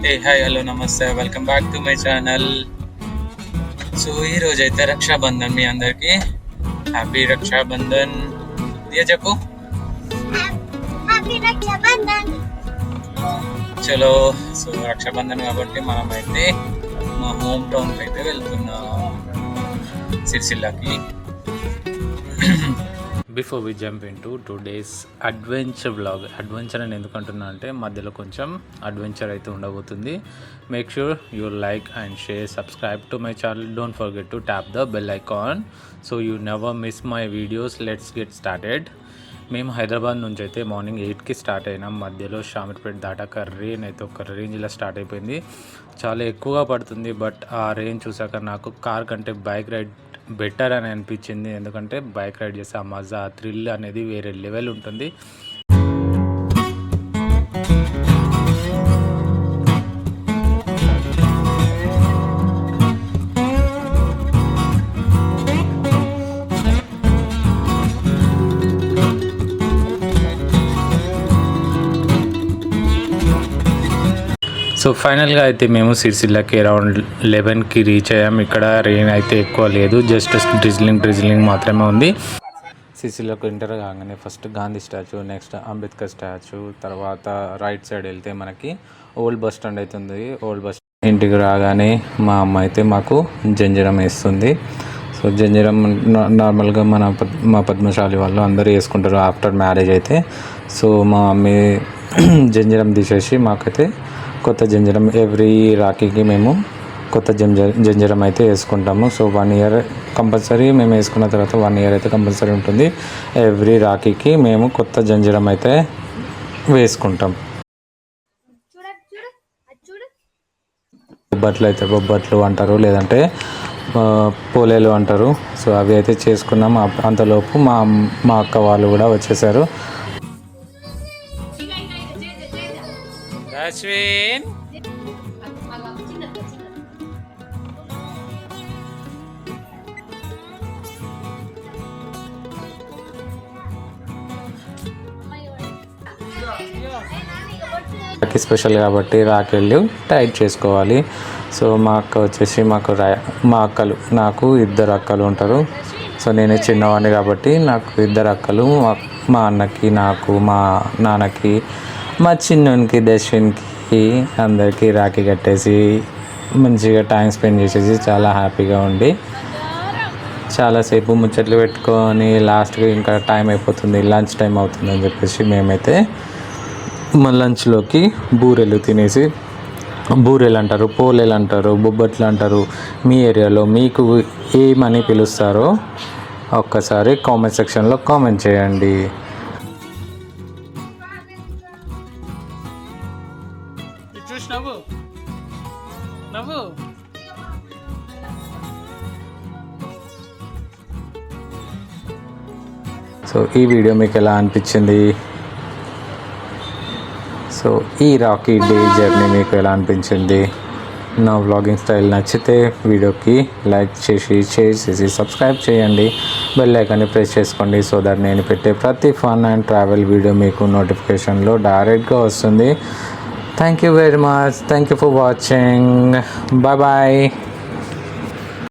ఏ hi hello నమస్తే welcome back to my channel. So ఈ రోజు అయితే రక్షాబంధన్ మీ అందరికి హ్యాపీ రక్షాబంధన్. దియా చెప్పు. చలో సో రక్షాబంధన్ కాబట్టి మనం అయితే మా హోమ్ టౌన్కి అయితే వెళ్తున్నాం, సిరిసిల్లకి. Before we jump into today's adventure vlog. Adventure అని ఎందుకు అంటున్నా అంటే మధ్యలో కొంచెం అడ్వెంచర్ అయితే ఉండబోతుంది. Make sure you like and share, subscribe to my channel. Don't forget to tap the bell icon so you never miss my videos. Let's get started. మేము హైదరాబాద్ నుంచి అయితే మార్నింగ్ 8కి స్టార్ట్ అయినాం. మధ్యలో షామీర్పేట దాటాక రెయిన్ అయితే ఒక రేంజ్లో స్టార్ట్ అయిపోయింది. చాలా ఎక్కువగా పడుతుంది. బట్ ఆ రెయిన్ చూసాక నాకు కార్ కంటే బైక్ రైడ్ బెటర్ అని అనిపించింది. ఎందుకంటే బైక్ రైడ్ చేస్తే ఆ మజా, ఆ థ్రిల్ అనేది వేరే లెవెల్ ఉంటుంది. సో ఫైనల్గా అయితే మేము సిరిసిల్లకి అరౌండ్ 11కి రీచ్ అయ్యాం. ఇక్కడ రెయిన్ అయితే ఎక్కువ లేదు, జస్ట్ డ్రిజ్లింగ్ మాత్రమే ఉంది. సిరిసిల్లకు ఎంటర్ కాగానే first Gandhi statue, next Ambedkar statue, తర్వాత రైట్ సైడ్ వెళ్తే మనకి ఓల్డ్ బస్ స్టాండ్ అవుతుంది. ఓల్డ్ బస్ ఇంటికి రాగానే మా అమ్మ అయితే మాకు జంజరం వేస్తుంది. సో జంజరం నార్మల్గా మా పద్మశాలి వాళ్ళు అందరూ వేసుకుంటారు ఆఫ్టర్ మ్యారేజ్ అయితే. సో మా మమ్మీ జంజరం తీసేసి మాకైతే కొత్త జంజరం, ఎవ్రీ రాఖీకి మేము కొత్త జంజరం అయితే వేసుకుంటాము. సో 1 ఇయర్ కంపల్సరీ మేము వేసుకున్న తర్వాత 1 ఇయర్ అయితే కంపల్సరీ ఉంటుంది. ఎవ్రీ రాఖీకి మేము కొత్త జంజరం అయితే వేసుకుంటాం. బొబ్బట్లు అంటారు, లేదంటే పోలేలు అంటారు. సో అవి అయితే చేసుకున్నాం. అంతలోపు మా అక్క వాళ్ళు కూడా వచ్చేసారు. అశ్విన్ స్పెషల్ కాబట్టి రాకెళ్ళు టైట్ చేసుకోవాలి. సో మా అక్క వచ్చేసి నాకు 2 అక్కలు ఉంటారు. సో నేనే చిన్నవాడిని కాబట్టి నాకు 2 అక్కలు, మా అన్నకి, నాకు, మా నాన్నకి, మా చిన్నోనికి దశ్విన్కి అందరికీ రాఖీ కట్టేసి మంచిగా టైం స్పెండ్ చేసేసి చాలా హ్యాపీగా ఉండి చాలాసేపు ముచ్చట్లు పెట్టుకొని లాస్ట్గా ఇంకా టైం అయిపోతుంది, లంచ్ టైం అవుతుంది అని చెప్పేసి మేమైతే మా లంచ్లోకి బూరెలు తినేసి, బూరెలు అంటారు, పోలేలు అంటారు, బొబ్బట్లు అంటారు, మీ ఏరియాలో మీకు ఏమని పిలుస్తారో ఒక్కసారి కామెంట్ సెక్షన్లో కామెంట్ చేయండి. నవ్వు సో ఈ వీడియో మీకు ఎలా అనిపించింది? సో ఈ రాఖీ డే జర్నీ మీకు ఎలా అనిపించింది? నా వ్లాగింగ్ స్టైల్ నచ్చితే వీడియోకి లైక్ చేసి, షేర్ చేసి, సబ్స్క్రైబ్ చేయండి. బెల్ ఐకాన్ని ప్రెస్ చేసుకోండి. సో దట్ నేను పెట్టే ప్రతి ఫన్ అండ్ ట్రావెల్ వీడియో మీకు నోటిఫికేషన్లో డైరెక్ట్గా వస్తుంది. Thank you very much. Thank you for watching. Bye bye.